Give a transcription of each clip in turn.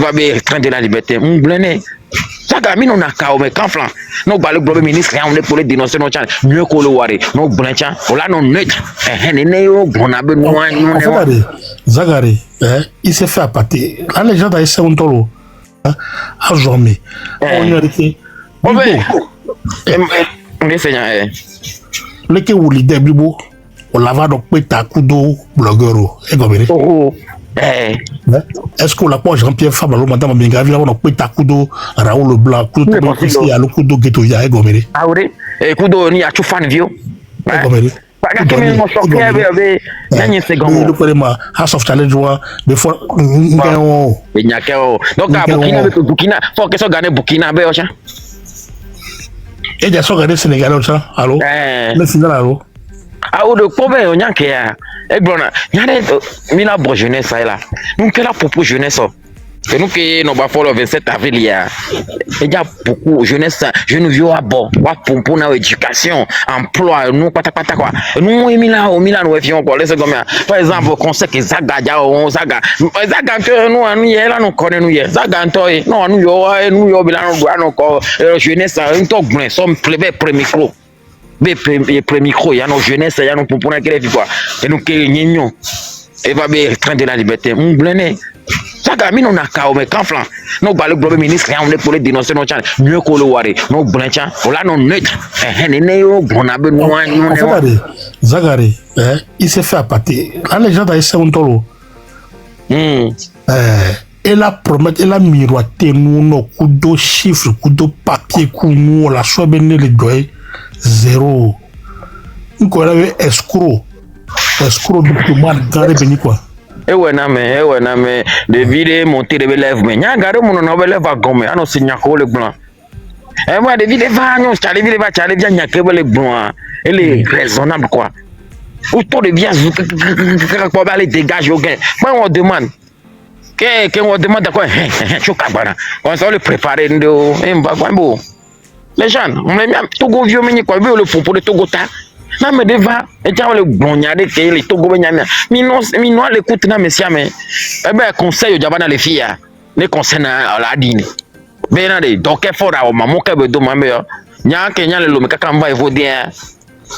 va bien train de la liberté. M'blene. Ça gamin on a kao mais quand flan. No balu globe ministre on est pour les dénoncer nos chans. Mieux que le wari. No blancha. On là non neutre. Ne yo on a besoin non. Zagari, il s'est fait appâter. Là les gens dans ces tolo. A jamais. On y a dit. On Seigneur. Le que vous l'idée bibo. On l'a donc péta kudo blogueur. Et comme est-ce qu'on l'a pas Jean-Pierre Fabre, madame Bengavi, on a péta kudo Raoul Blanc, kudo à le kudo ghetto ya egomere. Ah oui. Et kudo ni a tout fan vieux. Egomere. Pas que même mon choqué avec dernier second. Le problème House of Challenge des fois il y a que donc à Burkina faut que ça gagne Burkina be ocha. Et il y a ça gagner Sénégal ocha. Allô. Le final allô. Ah ou de problème on y a que et bon y a des mina bo jeunesse là. Nous que la propos jeunesse. Et nous qui nous va faire le 27 avril il y a beaucoup jeunesse jeunes vieux à bord wa pour na éducation emploi nous pata quoi nous emila au Milan nous fions pour laisser comme par exemple conseil que zaga que nous y là nous connaît nous y zaga ntoy non nous yo Milan nous ko jeunesse un to gwen somme plebe premier micro premier micro y a nos jeunesse y a nos pour na grève quoi et nous que ñignon et va bien train de la liberté m'blene. Ça gamin on a kao mais quand flan. No balu globe ministre on est pour les dénoncer nos chans. Mieux que le wari. No blancha. On là non neutre. Ne yo on a besoin non. Zagari, il s'est fait appâter. Là les gens dans ces tolo. Elle a promis, elle a miroité nous nos coups de chiffres, coups de papier, coups nous la soit béné les doigts zéro. Nous avait escroc du comment garder béni quoi. Ewe na me de vide monter de lève mais nya gare mon no lève va gomme ano signa ko le blanc moi de vide va non chale vide va chale bien nya ke le blanc elle est raisonnable quoi autour de bien pour aller dégager au gain moi on demande que on demande quoi chokabana on va le préparer ndo mbagwambo les gens on aime Togo vieux mini quoi le propos de Togo ta na me deva et tiens le bonyade que les Togo benyamia mino l'écoute na monsieur mais ben conseil au jabana les filles les conseils na la dine ben de donc il faut ra maman que be do mambe nya ke nya le lo me kaka mba evo dia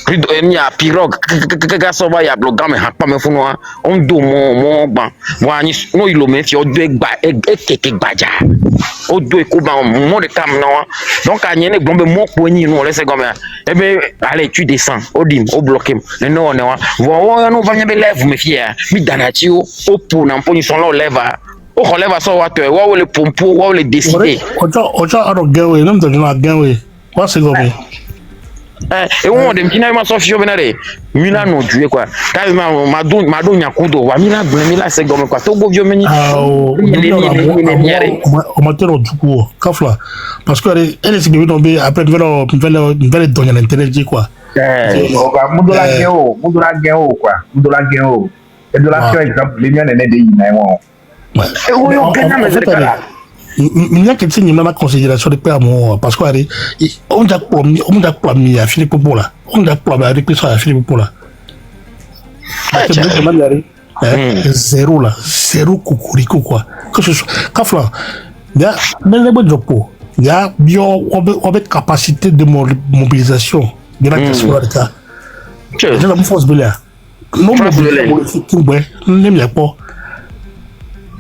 il y a pirogue que ça va y a bloqué mais pas me founo on do mon ban wa ni no ilo me fi o do egba ekeke gbaja o do ekuba mo de cam non donc a nyene gbombe mo ko ni no laisse comme et ben allez tu descends au dim au bloqué non wa no va nyebe lève me fier mi danati o pour na position là lève o relève ça wa to wa le pompo wa le décider ojo aro gawe même de na gawe wa c'est comme et on dem kina ma sofio benare Milan no due quoi ka ma do nyakudo wa Milan c'est comme quoi Togo vieux meni on mater du coup kafla parce que elle est signé tomber après nouvelle donner l'internet quoi mudula geo quoi et de la exemple les miens n'est des et on gagne mais c'est là il y a quelque chose qui m'a considération de père mon parce que on a promis à Philippe Popola on a promis avec ça à Philippe Popola zéro là zéro cocorico quoi que ce soit kafla il y a même les dropo il y a bio avec capacité de mobilisation de la question de cas je la force bela non mais n'aime pas.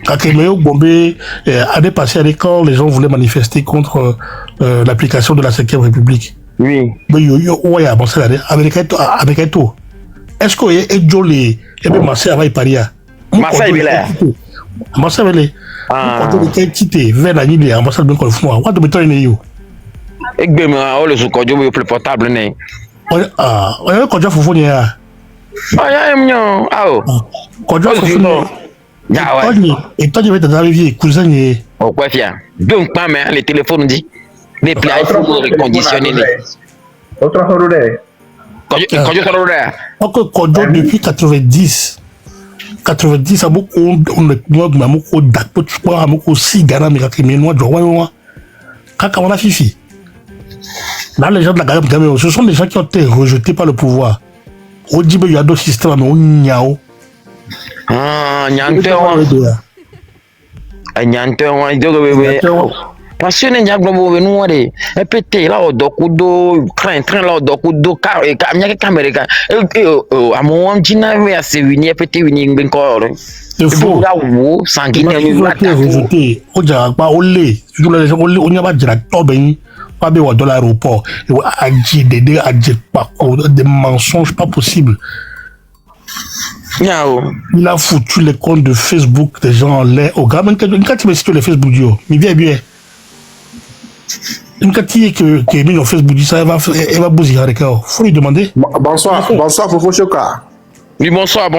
Kakemeo Bombé a dépassé quand les gens voulaient manifester contre l'application de la 5e République. Oui. Mais ouais, avancé là, avec tout. Est-ce que est joli et bien Marseille avait paria. Marseille là. Marseille là. Quand on est quitté vers la nuit, ambassade de Colfour. What do we tell you? Ekbema o le sukojo mo plus portable né. On kojo fufu ni ya. Ya mnyo. Kojo fufu. Ya ouais. Et toi, tu vas t'arriver, cousin. Oh, quoi, fier. Donc, pas, mais les téléphones dit. Les plats, il faut reconditionner. Autre chose. Quand depuis 90, à beaucoup, on est beaucoup d'actes, tu vois, beaucoup si gana, mais quand il quand on a fifi. Là, les gens de la Gamme, ce sont des gens qui ont été rejetés par le pouvoir. On dit, il y a d'autres systèmes, mais on y a. Anyante wa idogo bebe. Passionné nya globo be no de. E pete la odokudo train la odokudo ka nya camera ka. Amo jina we asewini e pete wini ngbenko. C'est faux. Là où sanguinaire Ils ont été rejetés. Au Djagba, au lait. Surtout les gens, on n'y a pas de la tobe. Pas de dans l'aéroport. Et à dire des mensonges pas possibles. Il a foutu les comptes de Facebook des gens en l'air. Au gars, même quand tu me cites les Facebook, mais bien, bien. Une quand qui est mis sur Facebook, ça, elle va bousiller avec elle. Faut lui demander. Bonsoir, Fofo Choka. Oui, bonsoir.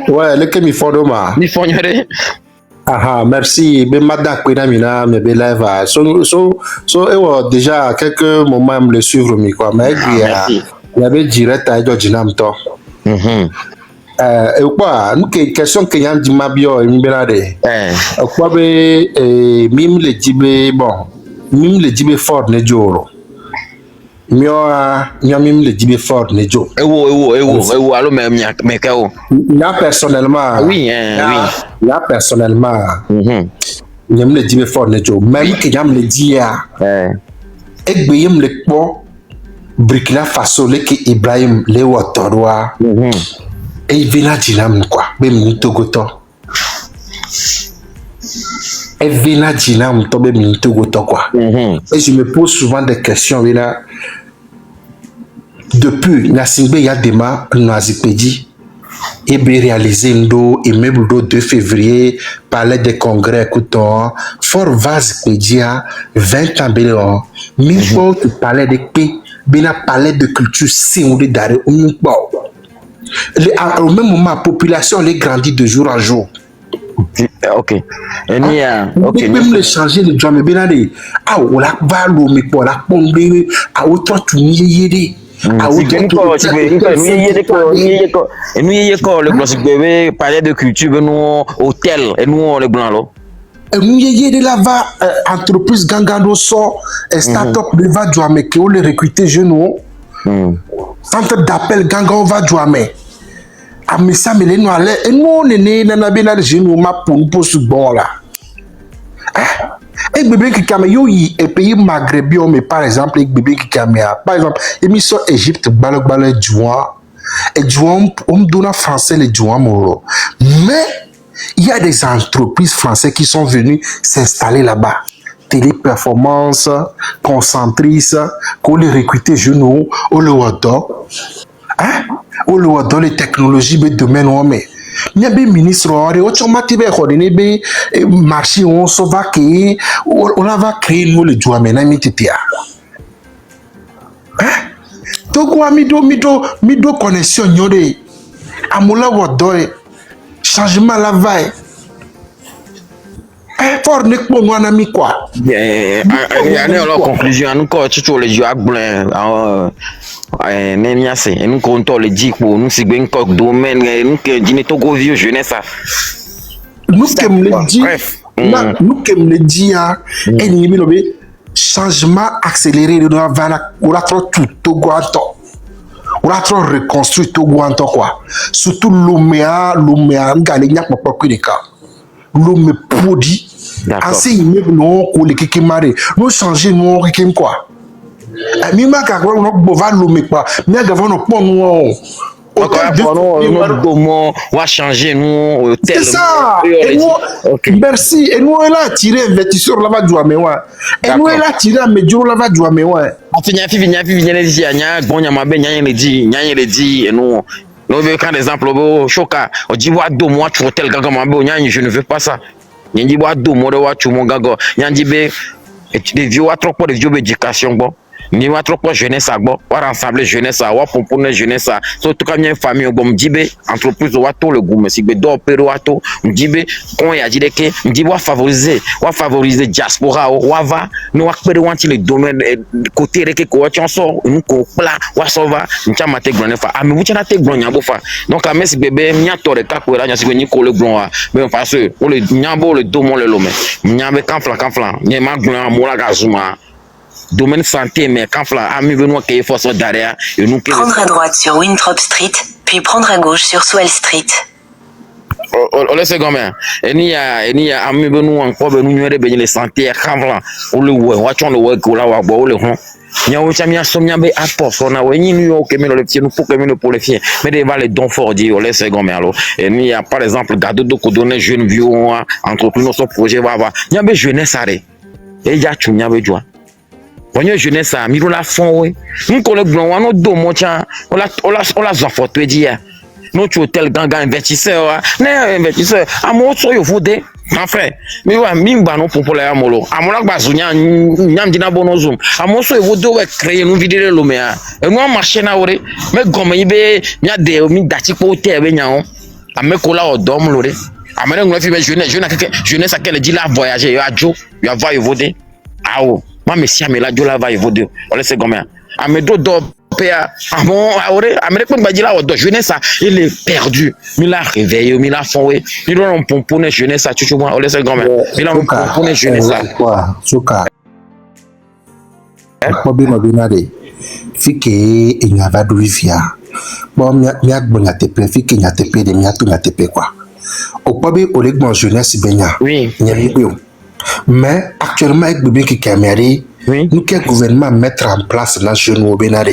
Ouais, le Kemi Fodoma. Ni Fognere. Ah, merci. Ben, madame, Kwinamina, me belève. Déjà, quelques moments, me le suivre, mais quoi, mais il y avait direct à Georginam, toi. Et quoi, nous, question que y'en dit ma bio, et m'ibelade. Quoi, mime le djibé, bon, mime le djibé fort, ne joro. Mime le djibé fort, ne joro. Ewo, allo, mais kao. Là, personnellement. Oui, oui. Là, personnellement. Mime le djibé fort, ne joro. Même que y'en le dit, et bien, le po, Burkina Faso, le que Ibrahim, le Ouattara. Et il vient à Djinam, quoi. Même Togoto. Et vient à Djinam, même Togoto, quoi. Et je me pose souvent des questions, là. Depuis, Nassimbe Yadema, Nazipedi, et bien réalisé ndo immeuble do 2 février, palais des congrès, écoutons, Fort Vaz Pédia, 20 ans, béléon, 1000 fois, palais de paix, bien palais de culture, si on est d'arrêt, on est au même moment, la population elle grandit de jour en jour. Ok. Ok. Même les changer les gens, mais bien allez. Ah, on la va l'homme pour la pompe. Ah, autant tu n'y y le palais de culture, nous, hôtel, et nous, les blancs. Et nous y de là-bas, entreprise Gangano sort, start-up de va jouer, qui ont les recruter jeunes. Centre d'appel Gangan va jouer. A misa me leno ale et nous on est né na bena de jeunes ma pour ce bon là. Et bébé qui kame yo yi et pays maghrébien mais par exemple et bébé qui kame par exemple émission Égypte balok jouan et jouan on donne français les jouan moro. Mais il y a des entreprises françaises qui sont venues s'installer là-bas. Téléperformance, concentrice, qu'on les recruter jeunes au le wado. Ou dans les technologies de domaine mais il y a des ministres marché on se va créer on va créer nous le joie maintenant mititia donc mido connexion nyore amula wodoy changement la vaille fort ne ko nous ami quoi la conclusion nous ko tu les jeux blanc neniase nous comptons le dit pour nous si ben coq domaine nous que dîner togo vieux jeunesse nous que me dit nous que me dit et ni mi lobe changement accéléré de la vana ou la trop tout togo anto ou la trop reconstruit togo anto quoi surtout l'omea ngale nya papa kwirika l'ome produit assez immeuble non ko le kikimare nous changer nous kikim quoi. Mi ma ka ko no bo va l'ome quoi mi ga va no pon nous comment on va changer nous hôtel. C'est ça. Et nous, okay. Merci. Et nous là tirer investisseur là va jouer mais ouais. Et nous là tirer médio là va jouer mais ouais. Atinya fi vinya les anya bon nya mabe nya le dit et nous veut prendre exemple au choka on dit wa do moi tu hôtel gaga mabe nya je ne veux pas ça. Nya dit wa do moi de wa tu mon gaga nya dit be des vieux wa trop de vieux éducation bon. Ni wa trop jeunesse à bon, wa rassembler jeunesse à wa pomponner jeunesse à surtout quand il y a une famille bon dibe entreprise wa to le goût mais si be do pero wa to dibe on ya dit que dit wa favoriser diaspora wa va nous wa pere wanti le domaine côté reke ko ti on sort nous ko pla wa so va ntia mate glon fa ami bu tia te glon nya bo fa donc a mes bébé nya to de ka ko ra nya si ni ko le glon mais parce que on le nyambo le domon le lomé nya be kanflan nya ma glon mo la gazuma domaine santé mais quand ami Benoît qui est force d'arrêt et nous prendre à droite sur Winthrop Street puis prendre à gauche sur Swell Street. on laisse comme et ni a ami benu encore benu nyere be le santé khamla o le wo wa chon le wo ko la wa bo le hon nya o chamia somia be apport on a weni nu yo kemi le petit nous pour kemi pour les filles mais des va les dons fort dit on laisse comme alors et ni a par exemple garde de ko donner jeune vieux entrepreneur son projet va avoir nya be jeunesse arrêt et ya chunya be joa Bonne jeunesse a mi la fond oui nous ko le blanc wa no do mo cha on la zo photo dia notre hôtel ganga investisseur né investisseur amo so yo fode mon frère mi wa mi ba no populaire amolo amola gba zunya nyam dina bono zoom amo so yo fode we créer no vidéo lo me a e no marché na wore me gomme ibe nya de mi dati po hotel be nya o ame ko la odom lo re amere nglo fi be jeunesse akele dit la voyager yo ajo yo va yo fode awo ma mesia me la jo la va yo fode on laisse gomme ame do bon, Amérique Badila ou jeunesse il est perdu. Il l'a réveillé, il l'a fondé. Il doit en pomponner jeunesse à tout moi. On laisse grand-mère. Il a en pomponner jeunesse à. Quoi, Souka. Problème obinade. Fike il n'y a pas de vivia. Bon, miak bonya tepe, fike nya tepe de miatu nya tepe quoi. Au problème au légement jeunesse benya. Oui. Mais actuellement avec bébé qui caméra. Oui. Nous quel gouvernement mettre en place dans jeune au Bénare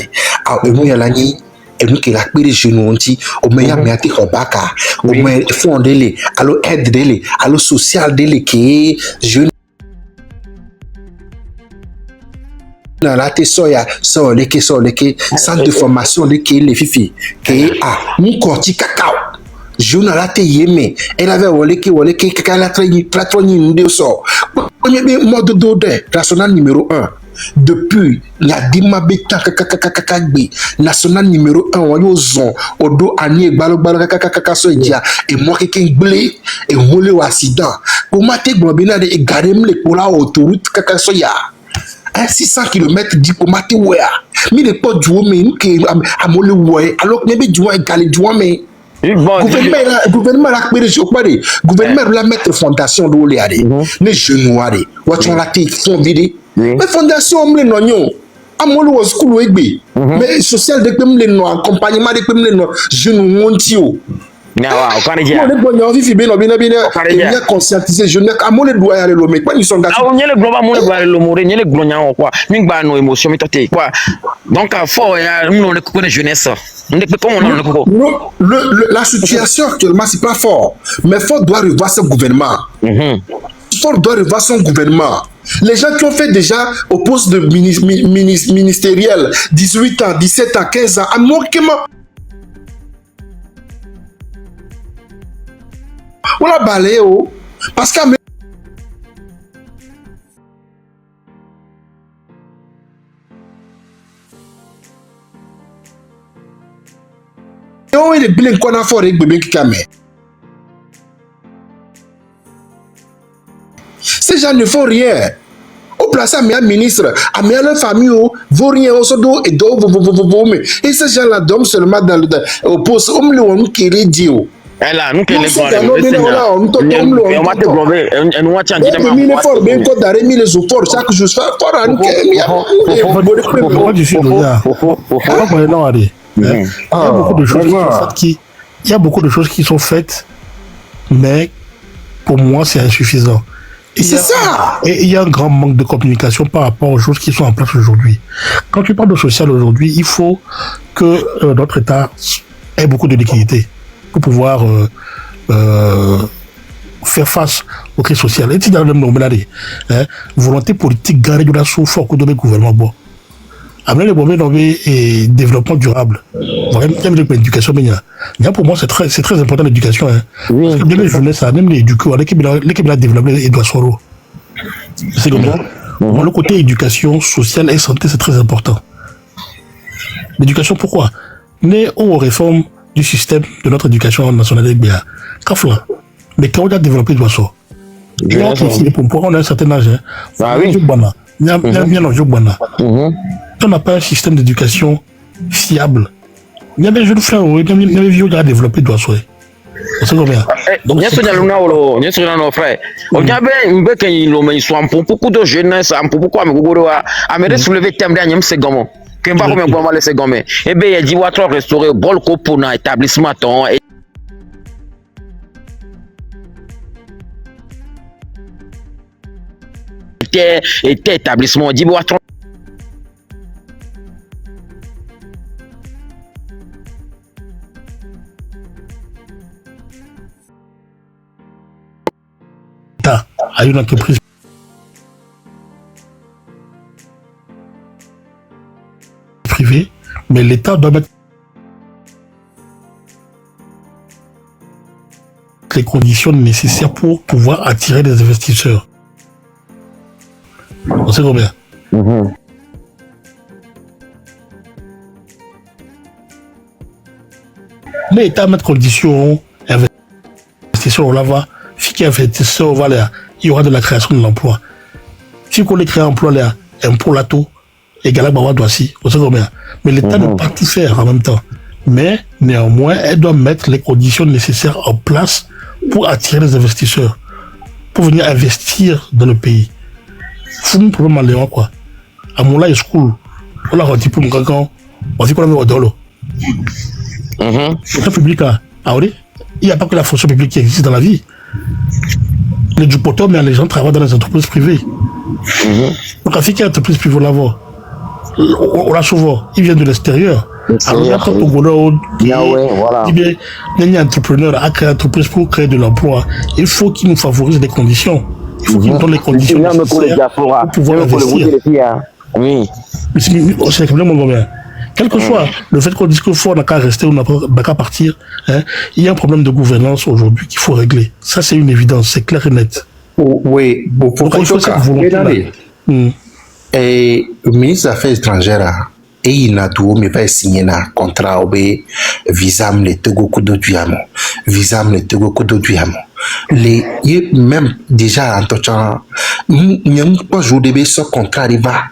ah nous y a l'année et nous qui la pire jeune onti au meilleur meati robaka au meilleur fondé les allo aide les allo social les qui jeune dans la te soya so les qui centre de formation les qui les fifi qui ah nous corti cacao jeune la te yémé elle avait volé qui caca la traîne de so mode d'ordre national numéro 1 depuis la dima beta kakakakakagbe national numéro 1 on yozon odo ani gbalo kakakaka so dia et moi qui blé et volé au accident comment te gbobina de garem le pour la autoroute kakaso ya 600 km dit comment te wea mi le pot du mais que amole ouais alors que be du égal du mais gouvernement la péré je crois de gouvernement la mettre fondation do le aller les jeunes aré watch on la te fond vide mais fondation me non amolo was school egbe mais social de pem le no accompagnement de pem le no jeunes montio na wa o kan dia on est bon vivi bien bien conscientiser jeunes amolo doit aller le mais quand ils sont ah on y le global mo le doit aller le mo le glonya quoi mi gba no émotion mi toté quoi donc fort ya nous le connaît jeunesse la situation actuellement c'est pas fort mais Ford doit revoir son gouvernement. Ford doit revoir son gouvernement. Les gens qui ont fait déjà au poste de ministériel 18 ans, 17 ans, 15 ans, à manquement. On a balayé parce qu'à il est bien qu'on a fort avec bébé qui camé. Ces gens ne font rien. Au place à mes ministres, à mes famille, vaut rien au sodo et d'eau, et ces gens-là dorment seulement dans au poste. On me le qui est dit. Et là, nous qui les il y a beaucoup de choses qui sont faites, mais pour moi, c'est insuffisant. C'est ça. Et il y a un grand manque de communication par rapport aux choses qui sont en place aujourd'hui. Quand tu parles de social aujourd'hui, il faut que notre État ait beaucoup de liquidités pour pouvoir faire face aux crises sociales. Et si dans le même volonté politique, garder de la souffrance au gouvernement, bon. Amener les problèmes et développement durable. Vraiment, l'éducation, pour moi, c'est très important l'éducation. Oui. Parce que les jeunesse, même l'éducation, l'équipe a développé Edouard Soro. C'est comme ça. Le côté éducation sociale et santé, c'est très important. L'éducation, pourquoi? Né aux réformes du système de notre éducation nationale, Kafla. Mais quand on a développé Edouard Soro, on a un certain âge. On n'a pas un système d'éducation fiable. Il y a des jeunes frères, il y a des vieux qui ont développé d'oiseaux. C'est combien? Donc, il y a des frères. On y avait ils sont beaucoup de jeunesse, pourquoi mais soulever thème dernier, c'est comment? Que va combien pour laisser gommer? Eh bien, il dit, on va restaurer, bol pour un établissement. était établissement dit bon à une entreprise privée, mais l'État doit mettre les conditions nécessaires pour pouvoir attirer des investisseurs. On sait combien? L'État met conditions, investisseurs, on la va, si investisseur, voilà, il y aura de la création de l'emploi. Si on crée un emploi, là, impôt lato, égal à Bawa Douassi, on sait combien. Mais l'État ne peut pas tout faire en même temps. Mais néanmoins, elle doit mettre les conditions nécessaires en place pour attirer les investisseurs, pour venir investir dans le pays. C'est un problème à Léon, quoi. À mon là, school, on a dit pour nous quand on dit qu'on a mis au dolo. Le public, il n'y a pas que la fonction publique qui existe dans la vie. Les du poteau, mais les gens travaillent dans les entreprises privées. Donc, à une entreprise privée là-bas, on l'a souvent, ils viennent de l'extérieur. Alors, il y a quand il y a un entrepreneur à créer une entreprise pour créer de l'emploi. Il faut qu'il nous favorise des conditions. Il faut qu'il nous donne les conditions nécessaires pour pouvoir investir. Oui. C'est complètement bien. Quel que soit le fait qu'on dise qu'il faut, on n'a qu'à rester, on n'a qu'à partir, hein, il y a un problème de gouvernance aujourd'hui qu'il faut régler. Ça, c'est une évidence, c'est clair et net. Oui, bon, pour il faut cette volonté-là. Et le ministre des Affaires étrangères, et il a tout, mais pas signé un contrat au visa, le Togo Kudo Duyamo, visa, le Togo Kudo Duyamo. Les, même déjà en tout temps, il n'y a pas joué de ce contrat, il va.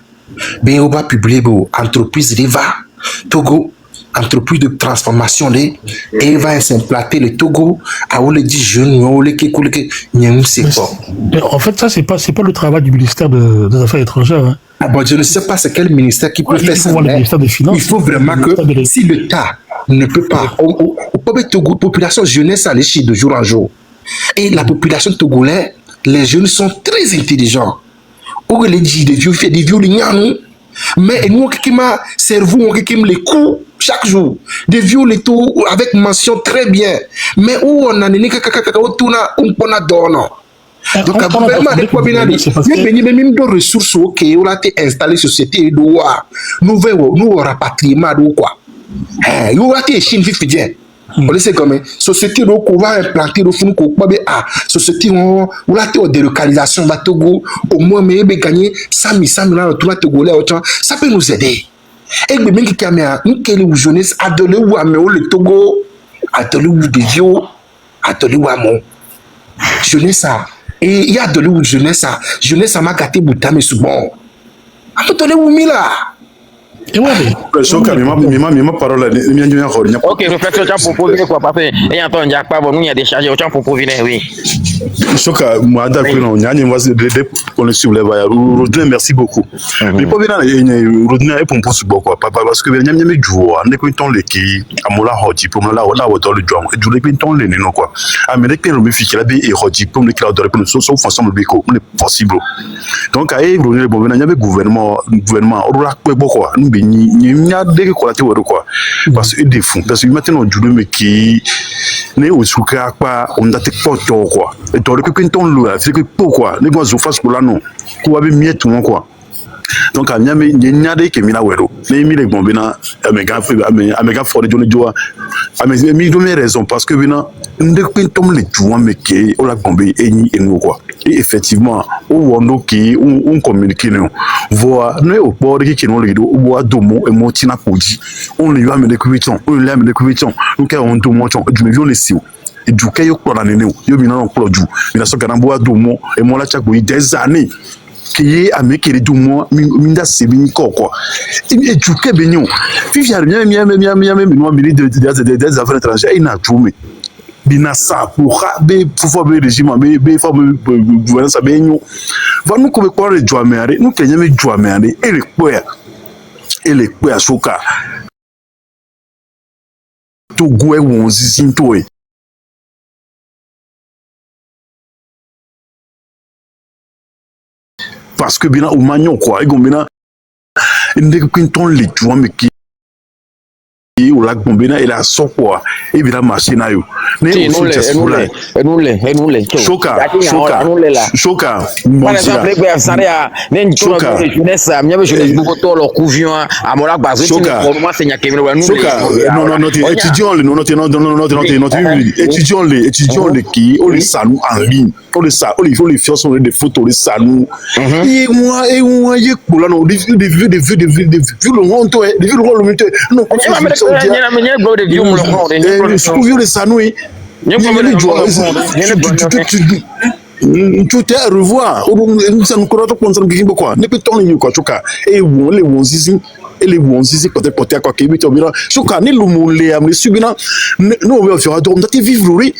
Ben, on va publier entreprise, il va. Togo, entreprise de transformation, et il va s'implanter le Togo, à où les 10 jeunes, où les c'est quoi. En fait, ça, c'est pas le travail du ministère des Affaires étrangères. Hein. Ah bon, je ne sais pas c'est quel ministère qui peut faire ça. Le ministère des Finances. Il faut vraiment que si l'État ne peut pas, au Togo, population jeunesse à l'échelle de jour en jour. Et la population togolaise, les jeunes sont très intelligents. Où les vieux fait des vieux mais nous qui m'a cerveau qui me les coups chaque jour des vieux les tout avec mention très bien mais où on a né on a donné donc vraiment des quoi bien même de ressources OK on a été installé société de nous rapatriement ou quoi il y a été Chine bien. On le sait comme société qu'on va implanter le fond qu'on peut société on a été délocalisation va Togo au moins mais gagner 100 000 là tout à Togolais ça peut nous aider et même qui a une quelle jeunesse adolé ou améo le Togo adolé ou des vieux adolé ou amon jeunesse ça et il y a adolé ou jeunesse ça m'a gâté bouta mais souvent adolé ou mila. Ok, réflexion, tu as proposé quoi? Parce que, et Antoine, il n'y a pas bon, il y a des charges, tu as proposé, oui. Choka, moi, d'accord, non, il y a une voice de qu'on suit les voyages. Rodney, merci beaucoup. Mais pour venir, Rodney est pour pousser beaucoup, papa, parce que il y a mes joueurs, on est content les qui, à mon la hoti, pour la on a autant le joint, et je l'ai content les nénos quoi. Américain, le méfique, la baie et hoti, pour le qui a adoré pour nous, sauf ensemble, béco, on est possible. Donc, à y Rodney, bon, il y a le gouvernement, on l'a quoi, beaucoup, nous, il y a des quoi, parce que des fonds, parce que maintenant, je le mets qui, n'est au soukra pas, on a tes potes, quoi. Et tu aurais pu qu'on le c'est que pourquoi les gars se fassent pour là non quoi bien mieux tout quoi donc à Niamey il y a des qui mina wero les mi les bombes na amega fort de Johnny Joa mais mi donne raison parce que bina ndé qu'on les joueurs mais qui on la bombe et nous quoi et effectivement on voit qui on communique nous voir nous au bord qui nous le do ou domo et motina koji on lui a mis les cuittons on lui a mis les cuittons donc on domo du me violé si et du cas yo la nene yo bina on clo du bina so ganambo domo et moi la chako des années qui est avec les domo minda sebini quoi et du cas benyo puis ya bien nous des affaires étrangères il n'a tout mais bina sa pour be régime be forme gouvernance ça benyo va nous comme quoi le joamere nous kenya me joamere et les quoi soka to go e won sisin to parce que bien au magnon quoi et gombena ndé quinton les tu vois mais qui au lac Bombena il a son quoi et bien marché na yo nous les choka par exemple les saria nen to jeunesse amia jeunesse beaucoup to leur couvion à mola bazo tu moment c'est nya kemino nous non étudiants les qui on les salue en ligne on les faire sur des photos les salue et moi y pour là non des vues le honte des vues le honte non tout est à revoir ça nous croit qu'on s'en guimbe quoi ne peut on y quoi choka et on les wonzizi et les wonzizi côté quoi qui bito bina choka ni lumule am subina nous on va faire donc tu vivre oui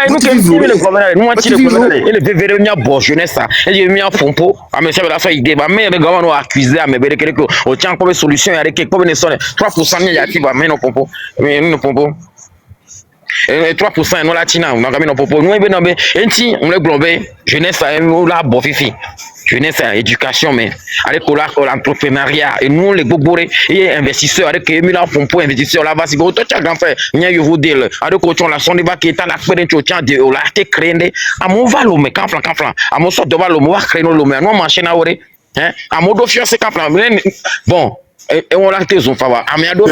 nous que le gouvernement nous anti le gouvernement et le verre nya bo jeunesse ça et il mia fompo à monsieur la so idée ba mais le gouvernement accusé à me bere quelque au tient comme solution avec quelque comme ne sonne 3% nya ya ti ba mais non pompo mais nous pompo et 3% non latina on a quand même non pompo nous ben non ben enti on le globe jeunesse ça la bo fifi jeunesse éducation mais avec l'entrepreneuriat et nous les boboré et investisseurs avec Emile Fompo investisseurs là bas si go to grand frère nya yo vodel avec coachon la sonde va qui est la expérience au tient de la te créer à mon valo mais quand flan à mon sort de valo moi créer le mais non machine à ore hein à mon do fier c'est quand flan bon et on l'a été son faveur amiado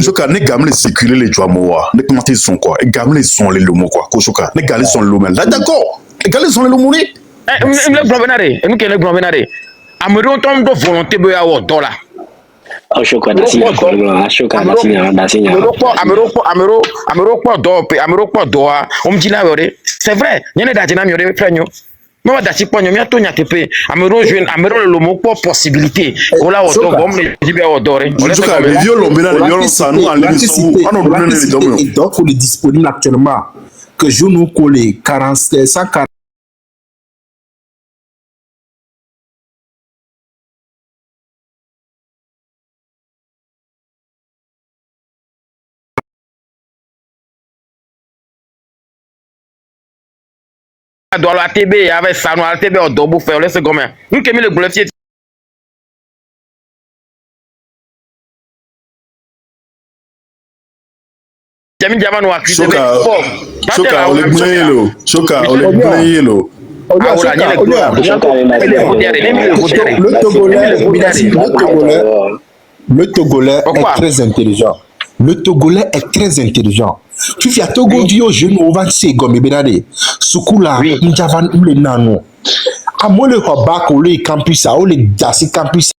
choka ne gamle sécuriser les joamoa ne commenter son quoi et gamle son les lomo quoi choka ne galer son lomo là d'accord galer son les lomo ni le provenare nous que le provenare amero tom do volonté be ya wo dollar Choka dasi choka dasi amero po do on me dit là c'est vrai n'y a dati na mi ore prenyo mais on dati ponyo mi a to nya tepe amero jeune amero le lomo po possibilité ko la wo do bom le dibe wo dore choka les violons mais les violons ça nous en ligne donc il est disponible actuellement que je nous colle 140 dans la TB avec ça nous la TB au dobo faire laisse comme nous que mi le bouletier Jami Jama nous accuse choka on le brûle choka on le brûle le Togolais est très intelligent. Le Togolais est très intelligent. Tu fais à Togo Dio, je ne vais pas comme Benade. Sukula, Njavan ou le Nano. À moi le Hobak ou le campus, ou le Dassi campus.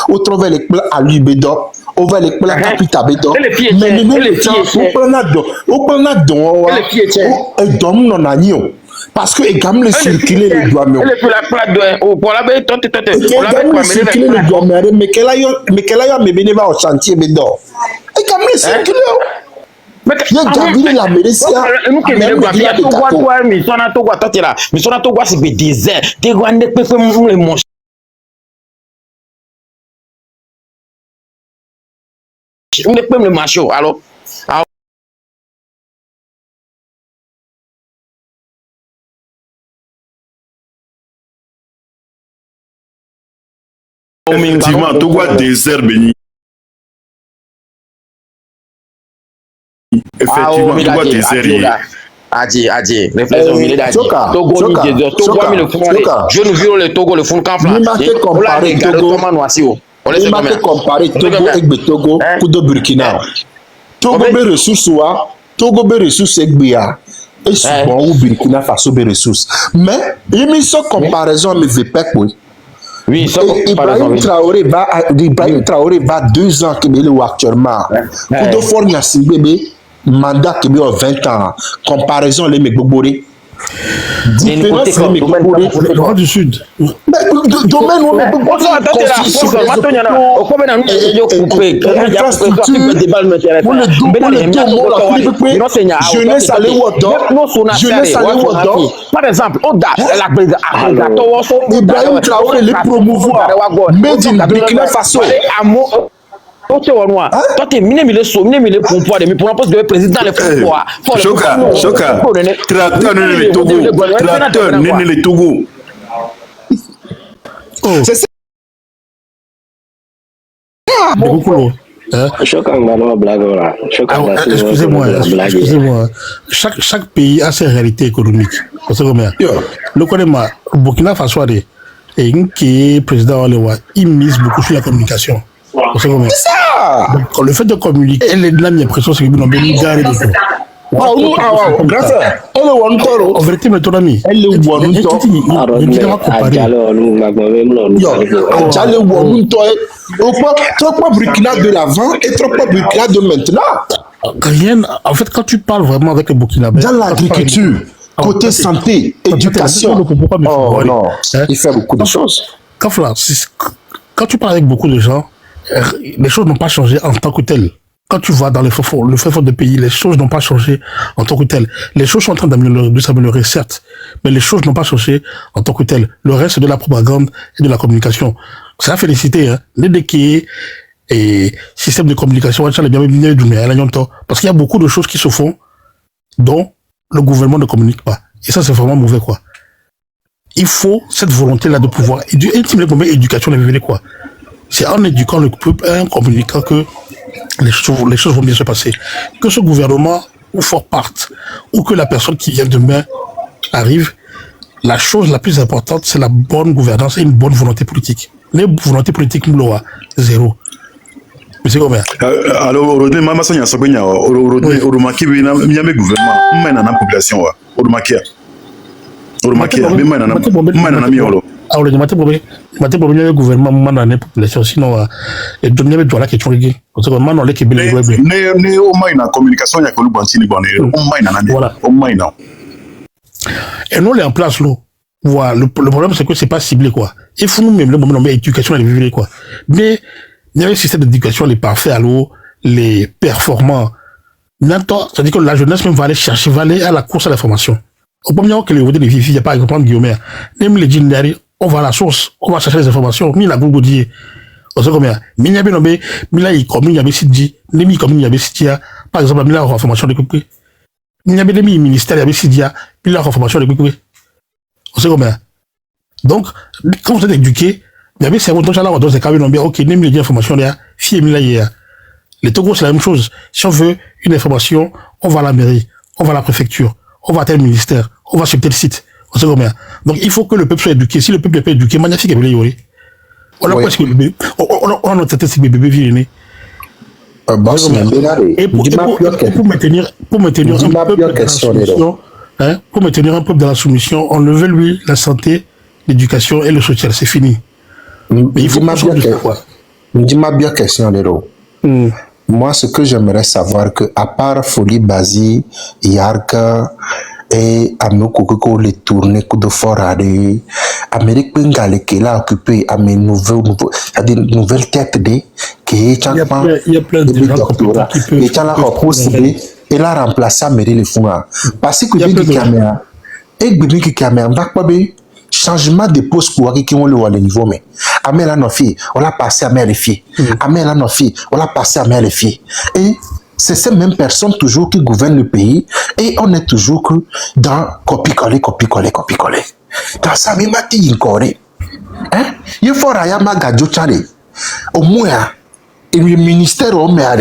Au trouver les plans à lui bédo, au va les plans capita bédo. Mais les gens, au planado, et dom non agneau. Parce que également le circuler les doigts mais circuler les doigts mais qu'elle a me bénéva au chantier bédo également le circuler mais il la médecine nous que le doigt bien to quoi toi mais sona to quoi tati là mais sona to quoi c'est be désert te quoi ne peut faire les manches on ne peut le macho alors effectivement tout quoi désert béni effectivement tout quoi désert Adi réflexion milé d'Adi Togo ni désert Togo mi le fond je nous viole le Togo le fond quand flan on l'a regardé comment noisy on laisse comparer Togo avec Togo pour de Burkina Togo be ressources wa Togo be ressources egbiya et souvent ou Burkina Faso be ressources mais émission comparaison me fait pas quoi. Oui, ça Ibrahim Traoré va 2 ans qu'il est actuellement. Pour de former si bébé mandat qui est 20 ans. Comparaison les Megbobori. Différence les Megbobori. Le droit du Sud. Domaine où jeunesse allait par exemple, Ibrahim Traoré les promouvoir. Made in Burkina Faso. Toi, tu es noir. Toi, tu es miné, le pompoir, mais pour un poste de président, le pompoir. Choka. Tracteur, le Togo. Tracteur, le Togo. C'est ça. Excusez-moi. Chaque pays a ses réalités économiques. Le Conema, Burkina Faso, et qui est président, il mise beaucoup sur la communication. C'est ça. Donc, le fait de communiquer, elle est de l'impression que nous avons garé de tout. Grand frère, elle est one toro. En vérité, mais ton ami, elle est one toro. Tu dois comparer. Trop pas Burkina de l'avant et trop pas Burkina de maintenant. Rien. En fait, quand tu parles vraiment avec le Burkinabé. Dans l'agriculture, côté santé, éducation. Oh non, il fait beaucoup de choses. Quand tu parles avec beaucoup de gens, les choses n'ont pas changé en tant que telles. Quand tu vas dans le fin fond de pays, les choses n'ont pas changé en tant que telles. Les choses sont en train de s'améliorer, certes, mais les choses n'ont pas changé en tant que telles. Le reste, c'est de la propagande et de la communication. C'est à féliciter, hein. Les déquets et système de communication, parce qu'il y a beaucoup de choses qui se font dont le gouvernement ne communique pas. Et ça, c'est vraiment mauvais, quoi. Il faut cette volonté-là de pouvoir éducation, quoi. C'est en éduquant le peuple, en communiquant que les choses vont bien se passer. Que ce gouvernement ou fort parte, ou que la personne qui vient demain arrive, la chose la plus importante, c'est la bonne gouvernance et une bonne volonté politique. Les volontés politiques, nous l'avons zéro. Mais c'est combien? Alors, aujourd'hui, maman, ça y a un peu de Oromaki, il y a un gouvernement, il y a une population, Oromaki, alors le gouvernement dans les populations sinon et donner de la question parce que maintenant les Québécois ne au moins la communication il y a que le bantini bonheur au moins non et nous les en place là voilà le problème c'est que c'est pas ciblé quoi il faut nous même le moment éducation les vivre quoi mais il y a un système d'éducation les parfaits alors les performants maintenant c'est à dire que la jeunesse même va aller chercher va aller à la course à l'information au premier moment que les voter des filles il y a par exemple Guillaume même les dictionnaires on va à la source, on va chercher les informations. Mi la Google dit, on sait combien. Mi n'y a pas nommé, mi là il comme il y avait dit, les mi comme il y avait dit, par exemple mi la information de couper. Mi n'y a pas de ministère il y avait dit, mi la information de couper. On sait combien. Donc quand vous êtes éduqué, il y avait c'est autant là on doit se calmer non bien. Ok, nem les informations là, fi mi là hier. Les Togo c'est la même chose. Si on veut une information, on va à la mairie, on va à la préfecture, on va à tel ministère, on va sur tel site. On sait combien. Donc il faut que le peuple soit éduqué. Si le peuple n'est pas éduqué, magnifique, on a presque bébé. On a notre tête, c'est bébé vieux. Et pour maintenir un peuple dans la soumission, on veut lui la santé, l'éducation et le social. C'est fini. Mais il faut dis-moi bien question, Léro. Moi, ce que j'aimerais savoir, que à part Folie Bazi, Yarka, et à nos coco les tournées de forêt Amérique Bengale qui l'a occupé à mes nouvelles têtes de qui est il y a plein de doctorats et qui l'a possible et l'a remplacé à Mairie les Fonds parce que bien qui caméra et bien qui caméra va pas bien changement de poste pour qui ont le niveau mais Amel a nos filles on l'a passé à mère les filles Amel a nos filles on l'a passé à mère les filles et c'est ces mêmes personnes toujours qui gouvernent le pays et on est toujours que dans copie-coller. Dans ça, même à Corée. Hein? Il faut rien magadio chale. Au moins, le ministère au maire,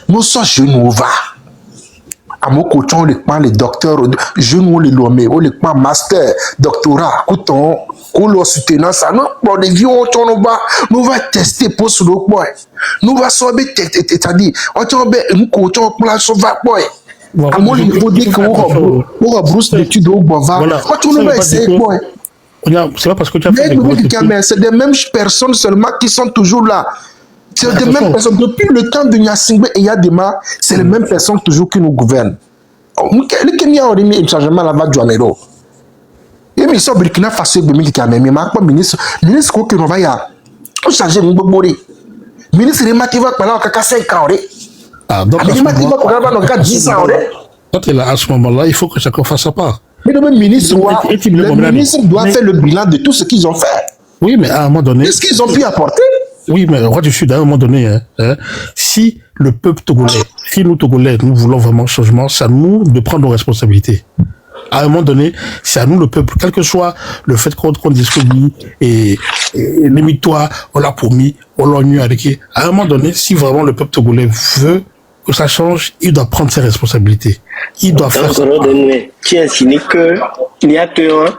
nous sommes jeunes va. À mon coachon, les docteurs, jeunes les lomés, les master, doctorat, coûtons. Nous soutenons ça, nous les vieux nous va tester pour ce point. Nous va sauver c'est-à-dire on un coach pour la sauver boy. À mon niveau dit qu'on brousse d'études au bois. On va essayer boy. C'est pas parce que tu as fait mais c'est des mêmes personnes seulement qui sont toujours là. C'est des mêmes personnes depuis le temps de Nyasingbe et Yadema, c'est les mêmes personnes toujours qui nous gouvernent. Le Kenya a remis un changement là-bas de Janeiro. Et mais ça Burkina Faso mais ma ministre que nous va y a changer mon bobori ministre Mativa là on 5 ans donc Mativa on 10 ans à ce moment-là il faut que chacun fasse sa part mais le ministre doit faire le bilan de tout ce qu'ils ont fait oui mais à un moment donné qu'est-ce qu'ils ont pu apporter Oui, mais roi du Sud, à un moment donné, si le peuple togolais, si nous Togolais, nous voulons vraiment changement, c'est à nous de prendre nos responsabilités. À un moment donné, c'est à nous le peuple, quel que soit le fait qu'on dise que oui, et limite-toi, on l'a promis, on l'a mis avec. À un moment donné, si vraiment le peuple togolais veut que ça change, il doit prendre ses responsabilités. Il doit faire ça. Tu insinues qu'il n'y a que